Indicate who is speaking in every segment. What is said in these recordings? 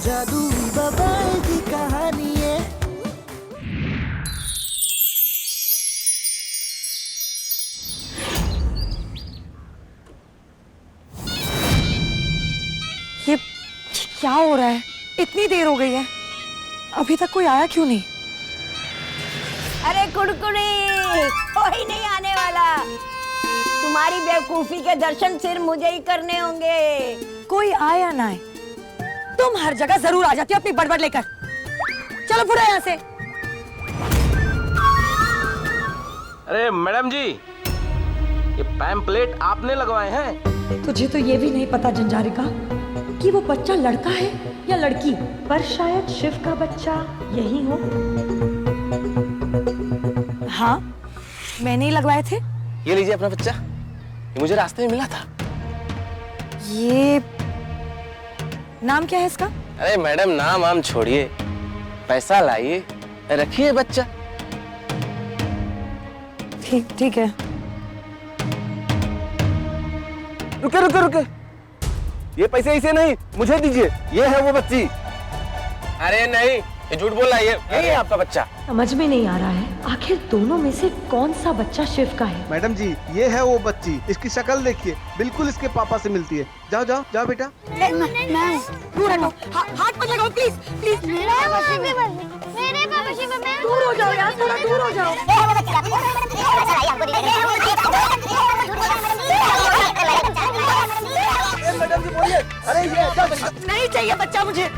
Speaker 1: जादुई बबाल की कहानी है।
Speaker 2: ये क्या हो रहा है? इतनी देर हो गई है, अभी तक कोई आया क्यों नहीं?
Speaker 3: अरे कुड़कुड़ी, कोई नहीं आने वाला। तुम्हारी बेवकूफी के दर्शन सिर्फ मुझे ही करने होंगे।
Speaker 2: कोई आए या ना आए, तुम हर जगह जरूर आ जाती हो अपनी बड़बड़ लेकर। चलो फुरा यहाँ से।
Speaker 4: अरे मैडम जी, ये पैम्पलेट आपने लगवाए हैं?
Speaker 2: तुझे तो ये भी नहीं पता जंजारिका कि वो बच्चा लड़का है या लड़की, पर शायद शिव का बच्चा यही हो। हाँ, मैंने ही लगवाए थे।
Speaker 4: ये लीजिए अपना बच्चा, ये मुझे रास्ते में मिला था।
Speaker 2: ये नाम क्या है इसका?
Speaker 4: अरे मैडम, नाम आम छोड़िए, पैसा लाइए, रखिए बच्चा।
Speaker 2: ठीक है।
Speaker 4: रुके रुके रुके, ये पैसे इसे नहीं, मुझे दीजिए। ये है वो बच्ची। अरे नहीं, ये झूठ बोल रहा है। यही है आपका बच्चा।
Speaker 2: समझ में नहीं आ रहा है आखिर दोनों में से कौन सा बच्चा शिव का है।
Speaker 5: मैडम जी, ये है वो बच्ची, इसकी शक्ल देखिए, बिल्कुल इसके पापा से मिलती है। जाओ जाओ जाओ बेटा।
Speaker 2: दूर हटो, हाथ मत लगाओ प्लीज प्लीज।
Speaker 6: मेरे पापा शिव में
Speaker 2: दूर हो जाओ यार, थोड़ा दूर हो जाओ।
Speaker 5: मैडम जी बोलिए। अरे ये
Speaker 2: नहीं चाहिए बच्चा मुझे।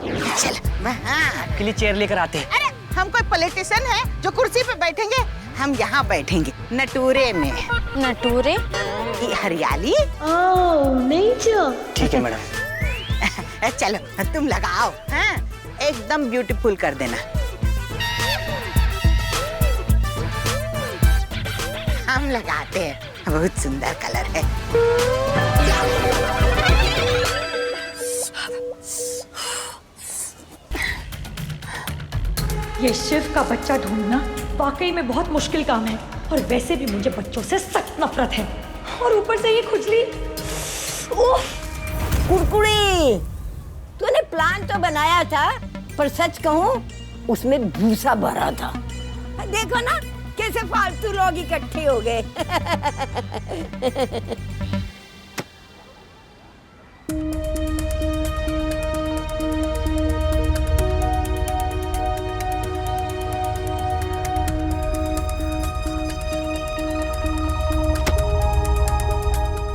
Speaker 7: चल,
Speaker 8: आपके लिए चेयर लेकर आते हैं।
Speaker 7: अरे हम कोई पॉलिटिशियन है जो कुर्सी पे बैठेंगे? हम यहाँ बैठेंगे नटूरे में।
Speaker 6: नटूरे?
Speaker 7: ये हरियाली।
Speaker 2: नेचर।
Speaker 8: ठीक है मैडम।
Speaker 7: चलो तुम लगाओ, हाँ? एकदम ब्यूटीफुल कर देना। हम लगाते हैं, बहुत सुंदर कलर है।
Speaker 2: ये शिव का बच्चा ढूंढना वाकई में बहुत मुश्किल काम है, और वैसे भी मुझे बच्चों से सख्त नफरत है, और ऊपर से ये खुजली।
Speaker 3: कुड़कुड़ी, तूने प्लान तो बनाया था, पर सच कहूँ उसमें भूसा भरा था। देखो ना कैसे फालतू लोग इकट्ठे हो गए।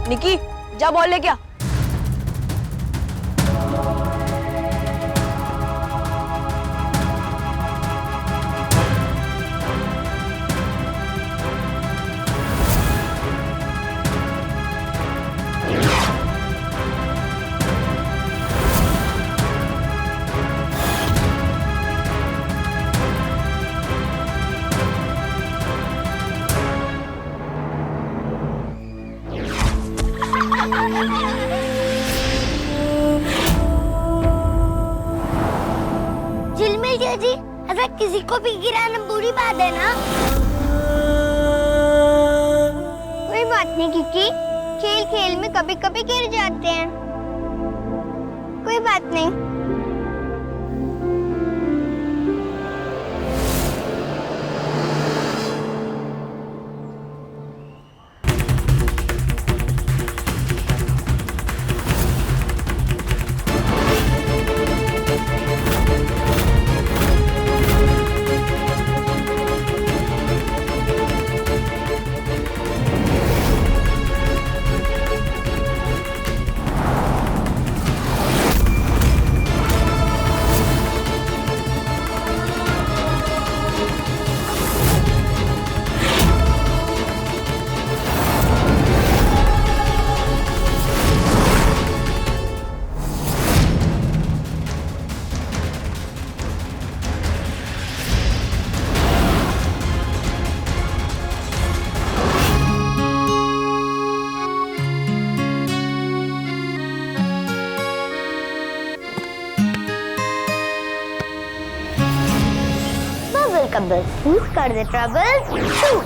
Speaker 2: निकी, जा बॉल लेके आ।
Speaker 6: झिलमिल जी, अगर किसी को भी गिराना बुरी बात है ना? कोई बात नहीं किकी, खेल खेल में कभी कभी गिर जाते हैं, कोई बात नहीं। Trouble. Who's got the trouble? Shoot!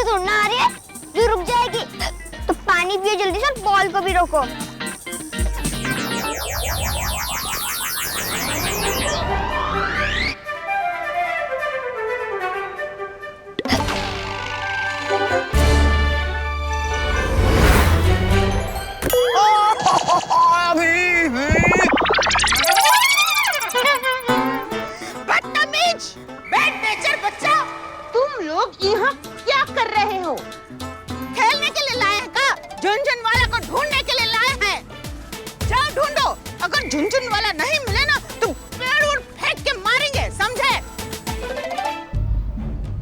Speaker 6: से थोड़ा ना आ रही है जो रुक जाएगी। तो पानी पियो जल्दी से और बॉल को भी रोको।
Speaker 7: बदतमीज, बैड नेचर बच्चा, तुम लोग यहाँ क्या कर रहे हो? खेलने के लिए लाए हैं का? झुनझुन वाला को ढूंढने के लिए लाए हैं। जाओ ढूंढो, अगर झुनझुन वाला नहीं मिले ना तो पेड़ उड़ फेंक के मारेंगे, समझे?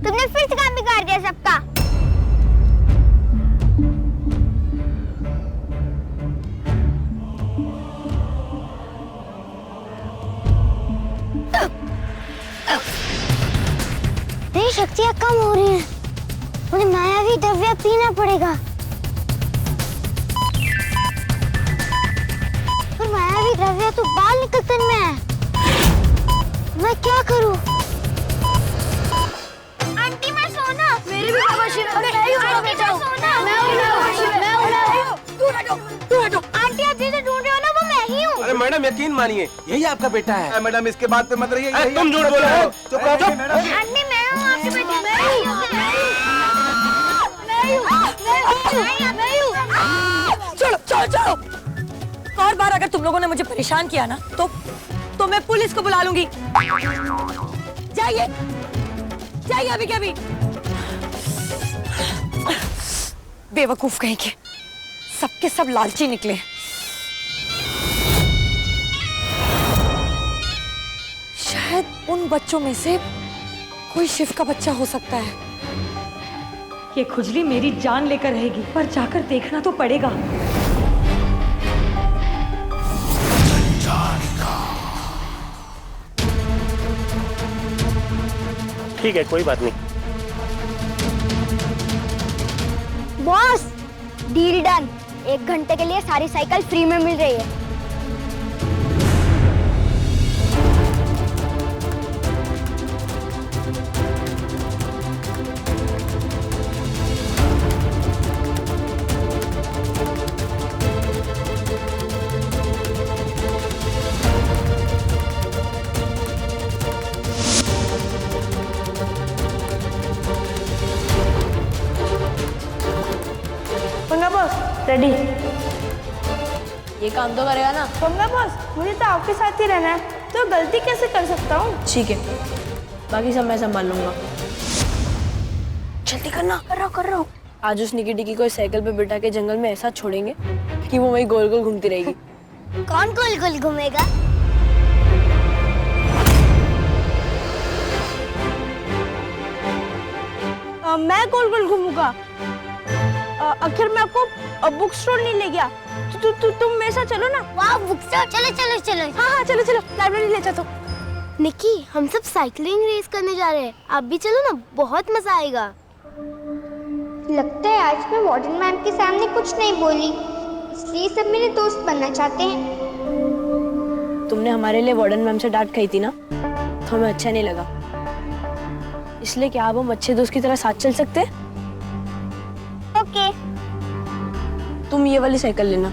Speaker 6: तुमने फिर से काम बिगाड़ दिया सबका। मेरी शक्तियाँ कम हो रही हैं। मुझे मायावी द्रव्य पीना पड़ेगा। पर मायावी द्रव्य तो बाल निकलने में है। मैं क्या करूं? आंटी मैं सोना। मेरी भी आंटी आप जिसे ढूंढ रहे हो ना वो मैं ही हूँ।
Speaker 4: अरे मैडम यकीन मानिए यही आपका बेटा है।
Speaker 5: मैडम इसके बाद पे मत रहिए।
Speaker 4: तुम झूठ बोल रहे हो।
Speaker 5: चुप रहो, चुप।
Speaker 6: आंटी मैं हूँ आपके बेटे।
Speaker 2: चलो और बार अगर तुम लोगों ने मुझे परेशान किया ना तो मैं पुलिस को बुला लूंगी। जाइए अभी के अभी। बेवकूफ कहीं के, सबके सब लालची निकले। शायद उन बच्चों में से कोई शिव का बच्चा हो सकता है। ये खुजली मेरी जान लेकर रहेगी, पर जाकर देखना तो पड़ेगा।
Speaker 9: ठीक है, कोई बात नहीं।
Speaker 6: Boss, deal done. 1 घंटे के लिए सारी साइकिल फ्री में मिल रही है।
Speaker 10: पंगा बॉस, रेडी।
Speaker 11: ये काम तो करेगा ना?
Speaker 10: पंगा बॉस, मुझे तो आपके साथ ही रहना है, तो गलती कैसे कर सकता हूँ?
Speaker 11: ठीक है, बाकी सब मैं संभाल लूंगा।
Speaker 10: जल्दी करना। कर रहा हूँ।
Speaker 11: आज उस निकी टिकी को इस साइकिल पे बिठा के जंगल में ऐसा छोड़ेंगे कि वो वहीं गोल गोल घूमती रहेगी।
Speaker 6: कौन गोल गोल घूमेगा?
Speaker 10: मैं गोल गोल घूमूंगा। आखिर मैं आपको बुक स्टोर नहीं ले गया। तुम मेरे साथ चलो ना।
Speaker 6: वाह, बुक स्टोर। चलो।
Speaker 10: हाँ चलो लाइब्रेरी ले चलो।
Speaker 6: निकी, हम सब साइकिलिंग रेस करने जा रहे हैं। आप भी चलो ना, बहुत मजा आएगा। लगता है आज मैं वार्डन मैम के सामने कुछ नहीं बोली, इसलिए सब मेरे दोस्त बनना चाहते हैं।
Speaker 11: तुमने हमारे लिए वार्डन मैम से डांट खाई थी ना, तो हमें अच्छा नहीं लगा। इसलिए क्या अब हम अच्छे दोस्त की तरह साथ चल सकते हैं?
Speaker 6: ओके।
Speaker 11: तुम ये वाली साइकिल लेना।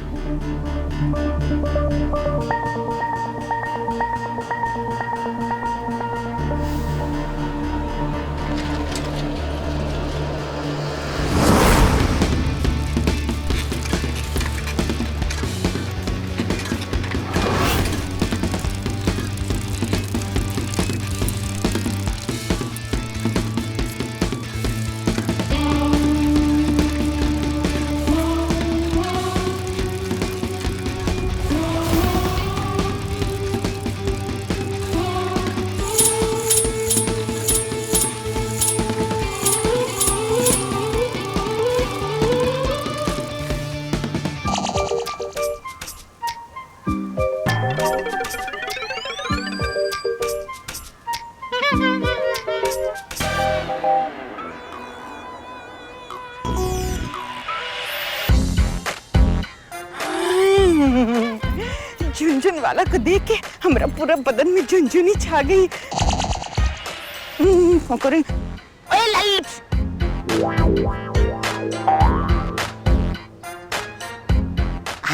Speaker 7: झुनझुन वाला को देख के हमारा पूरा बदन में झुनझुनी छा गई।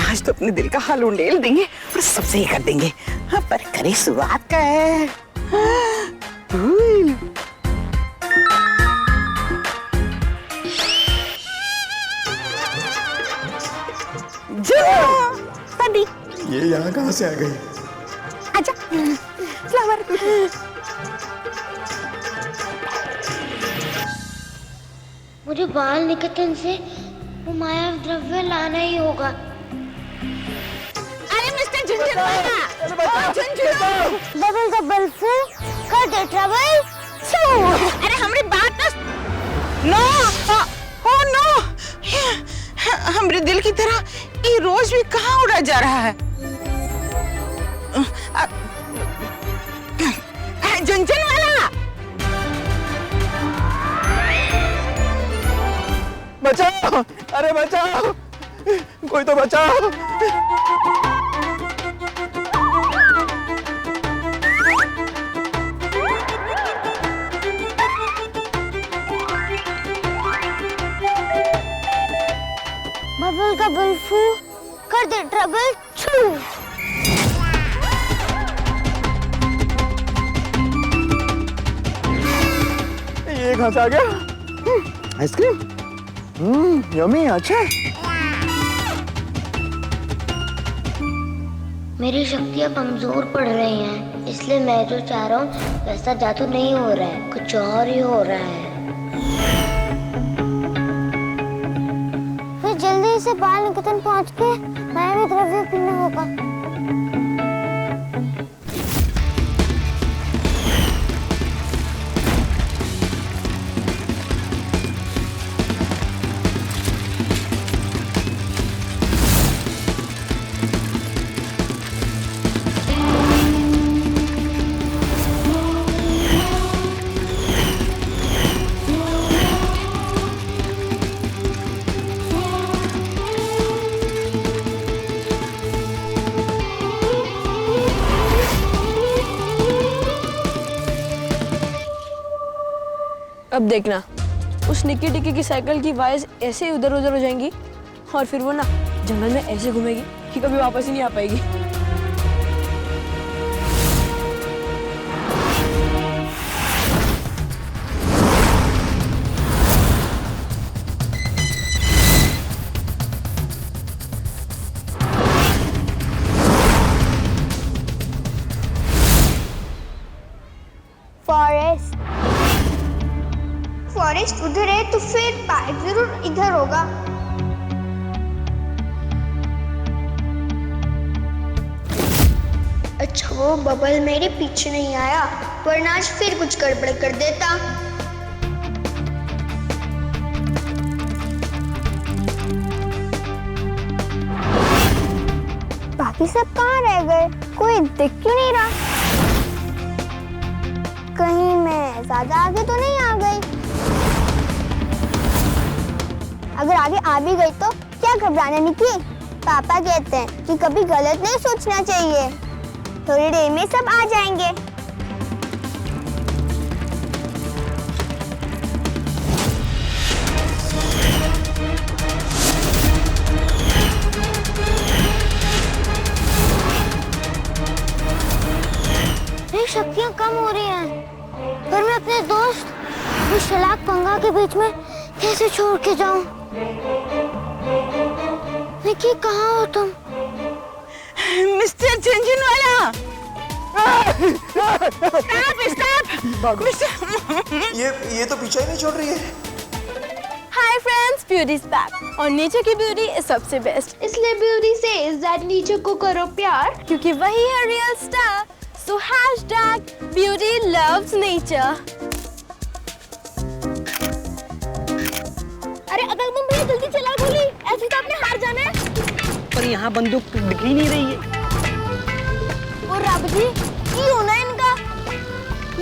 Speaker 7: आज तो अपने दिल का हाल उंडेल देंगे और सब सही कर देंगे। हाँ, पर करे शुरुआत का है। फूल।
Speaker 10: दादी
Speaker 12: ये यहाँ कहाँ से आ गई?
Speaker 10: आजा फ्लावर।
Speaker 6: मुझे बाल निकेतन से वो माया द्रव्य लाना ही होगा।
Speaker 7: अरे मिस्टर झुनझुनवाला, ओ झुनझुन,
Speaker 6: बबल का बल फुल कर दे ट्रबल।
Speaker 7: अरे हमारी बात नो, ओ नो, हमारे दिल की तरह ये रोज भी कहाँ उड़ा जा रहा है? झुनझुनवाला,
Speaker 4: बचाओ, अरे बचाओ, कोई तो बचाओ।
Speaker 6: बबल का बल फुल कर दे ट्रबल छू।
Speaker 4: ये कहाँ से आ गया? आइसक्रीम? यम्मी, अच्छा।
Speaker 6: मेरी शक्तियाँ कमजोर पड़ रही हैं, इसलिए मैं जो चाह रहा हूँ वैसा जादू नहीं हो रहा है, कुछ और ही हो रहा है। फिर जल्दी से बाल निकेतन पहुँच के मायावी द्रव्य पीना होगा।
Speaker 11: अब देखना, उस निक्की टिक्की की साइकिल की वायर्स ऐसे ही उधर उधर हो जाएंगी और फिर वो ना जंगल में ऐसे घूमेगी कि कभी वापस ही नहीं आ पाएगी।
Speaker 6: फॉरेस्ट, फॉरेस्ट उधर है तो फिर पाइप जरूर इधर होगा। अच्छा वो बबल मेरे पीछे नहीं आया, वरना आज फिर कुछ गड़बड़ कर देता। बाकी सब कहाँ रह गए? कोई दिख क्यों नहीं रहा? कहीं मैं ज्यादा आगे तो नहीं आ गई? अगर आगे आ भी गई तो क्या घबराना निकी? पापा कहते हैं कि कभी गलत नहीं सोचना चाहिए। थोड़ी देर में सब आ जाएंगे। मेरी शक्तियाँ कम हो रही हैं, पर मैं अपने दोस्त उस शलाक पंगा के बीच में कैसे छोड़ के जाऊं? निकी कहाँ हो तुम?
Speaker 7: मिस्टर झुनझुनवाला, स्टॉप,
Speaker 12: ये तो पीछे ही नहीं छोड़ रही है।
Speaker 11: Hi friends, beauty is back और नेचर की ब्यूटी इज सबसे बेस्ट।
Speaker 6: इसलिए ब्यूटी सेज दैट नेचर को करो प्यार,
Speaker 11: क्योंकि वही है रियल स्टार। सो #beauty loves nature।
Speaker 10: अरे अगर तुम भैया जल्दी चला गोली, ऐसे तो आपने हार जाना है।
Speaker 8: पर यहाँ बंदूक दिख ही नहीं रही है।
Speaker 10: और रब जी, की होना है इनका?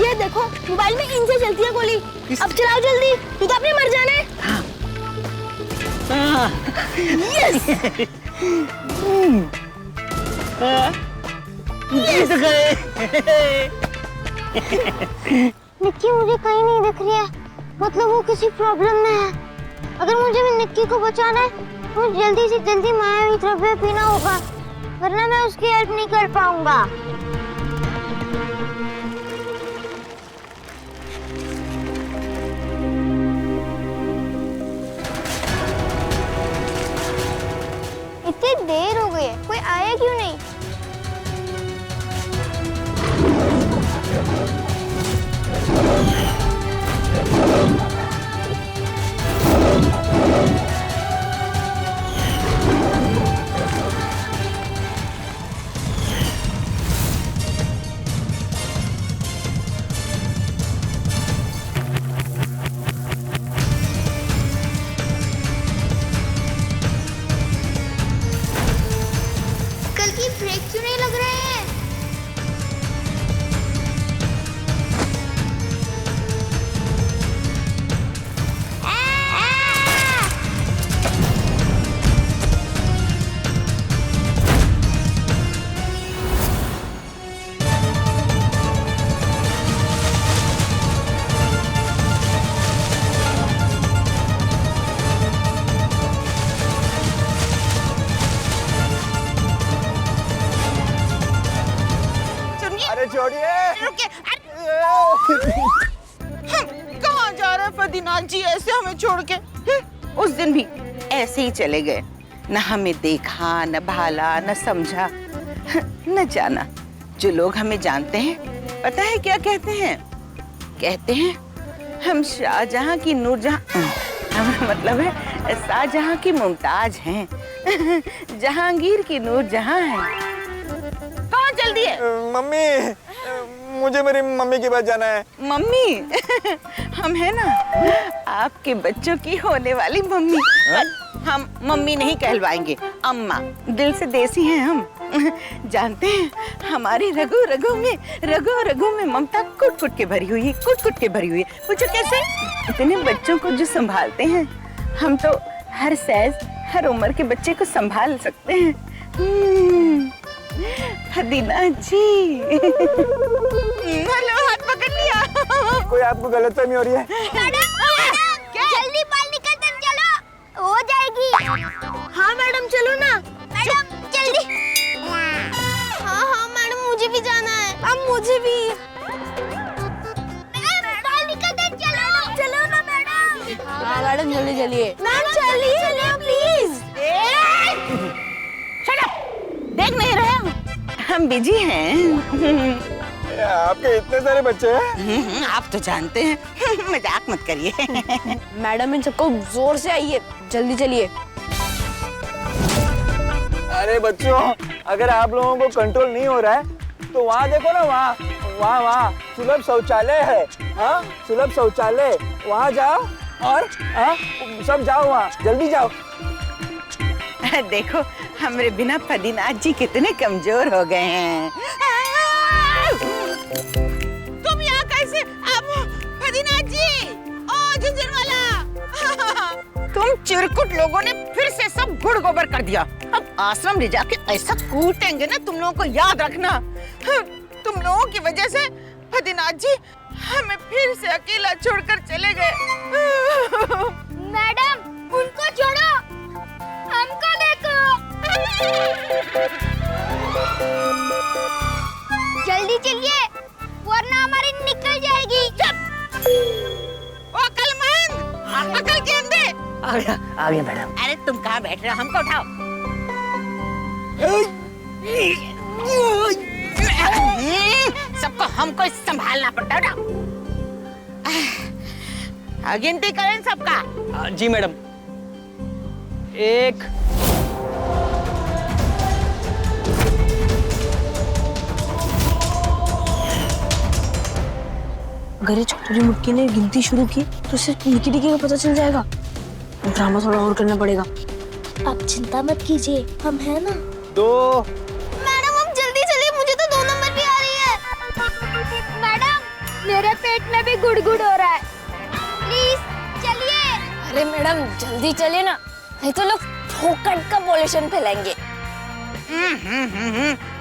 Speaker 10: ये देखो मोबाइल में इनसे चलती है गोली। अब चलाओ जल्दी, तू तो आपने मर जाना है। यस
Speaker 8: यस गए।
Speaker 6: निकी मुझे कहीं नहीं दिख रही है। मतलब वो किसी प्रॉब्लम में है। अगर मुझे भी निक्की को बचाना है तो जल्दी से जल्दी मायावी द्रव्य पीना होगा, वरना मैं उसकी हेल्प नहीं कर पाऊंगा। इतनी देर हो गई है, कोई आया क्यों नहीं? कल की ब्रेक क्यों नहीं लग रहे हैं?
Speaker 12: अरे छोड़िए।
Speaker 7: कहाँ जा रहे फदीनाथ जी ऐसे हमें छोड़ के? उस दिन भी ऐसे ही चले गए, न हमें देखा, न भाला, न समझा, न जाना। जो लोग हमें जानते हैं पता है क्या कहते हैं? कहते हैं हम शाहजहां की नूरजहां, मतलब है शाहजहां की मुमताज हैं, जहांगीर की नूरजहां हैं। कहाँ जल्दी है?
Speaker 12: मम्मी, मुझे मेरी मम्मी के पास जाना है।
Speaker 7: मम्मी हम है ना आपके बच्चों की होने वाली मम्मी। हम मम्मी नहीं कहलवाएंगे, अम्मा। दिल से देसी हैं हम। जानते हैं हमारी रगो रगो में ममता कुट कुट के भरी हुई है, कुट कुट के भरी हुई है। पूछो कैसे? इतने बच्चों को जो संभालते हैं, हम तो हर साइज हर उम्र के बच्चे को संभाल सकते हैं। फदीनाथ जी हेलो, हाथ पकड़ लिया।
Speaker 12: कोई आपको गलतफहमी हो रही है?
Speaker 6: जल्दी बाल निकल कर चलो, हो जाएगी। हाँ मैडम चलो ना। मैडम जल्दी। हाँ मैडम मुझे भी जाना है। अब मुझे भी। बाल निकल कर चलो, चलो ना मैडम।
Speaker 11: हाँ मैडम जल्दी चलिए।
Speaker 6: मैम चलिए प्लीज।
Speaker 7: देख नहीं रहे हम बिजी हैं।
Speaker 12: आपके इतने सारे बच्चे हैं?
Speaker 7: आप तो जानते हैं। मजाक मत करिए।
Speaker 11: मैडम इन सबको जोर से आइए, जल्दी चलिए।
Speaker 12: अरे बच्चों, अगर आप लोगों को कंट्रोल नहीं हो रहा है तो वहाँ देखो ना, वहाँ सुलभ शौचालय है। हाँ सुलभ शौचालय, वहाँ जाओ और सब जाओ, वहाँ जल्दी जाओ।
Speaker 7: देखो हमरे बिना फदीनाथ जी कितने कमजोर हो गए हैं। तुम यहाँ कैसे? अब फदीनाथ जी, ओ झुंझुनवाला, तुम चिरकुट लोगों ने फिर से सब गुड़ गोबर कर दिया। अब आश्रम ले जाके ऐसा कूटेंगे ना तुम लोगों को, याद रखना। तुम लोगों की वजह से फदीनाथ जी हमें फिर से अकेला छोड़कर चले गए।
Speaker 6: मैडम उनको छोड़ो, हमको देखो। जल्दी चलिए वरना हमारी निकल जाएगी।
Speaker 7: ओ अकलमंद, अकल के अंधे।
Speaker 8: आ गया मैडम।
Speaker 7: अरे तुम कहाँ बैठ रहे हो? हमको उठाओ। सबको हमको संभालना पड़ता है। गिनती करें सबका।
Speaker 8: जी मैडम। 1
Speaker 11: अगर ये छोटी मुट्ठी ने गिनती शुरू की तो सिर्फ निकी टिकी का पता चल जाएगा। ड्रामा थोड़ा और करना पड़ेगा।
Speaker 6: आप चिंता मत कीजिए, हम है ना।
Speaker 12: 2।
Speaker 6: मैडम हम जल्दी चलिए, मुझे तो 2 नंबर भी आ रही है। मैडम मेरे पेट में भी गुड़गुड़ हो रहा है, प्लीज चलिए।
Speaker 10: अरे मैडम जल्दी चलिए ना, नहीं तो लोग फोकट का पॉल्यूशन फैलाएंगे।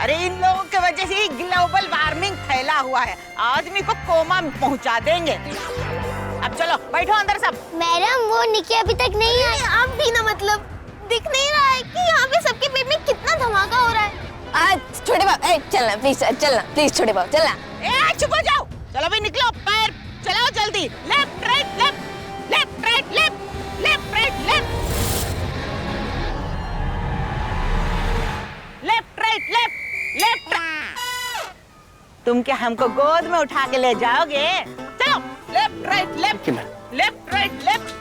Speaker 7: अरे इन लोगों की वजह से ही ग्लोबल वार्मिंग फैला हुआ है, आदमी को कोमा में पहुंचा देंगे। अब चलो बैठो अंदर सब।
Speaker 6: मैडम वो निकी अभी तक नहीं आई। आप भी ना मतलब दिख नहीं रहा है कि यहाँ पे सबके पेट में कितना धमाका हो रहा है।
Speaker 11: छोटे बाबू चलना प्लीज छोटे बाबू चलना।
Speaker 7: चुप हो जाओ। चलो भाई निकलो, पैर चलाओ जल्दी। Left right left, left right left, left right left, left right left, left. तुम क्या हमको गोद में उठा के ले जाओगे? चलो left right left, left right left,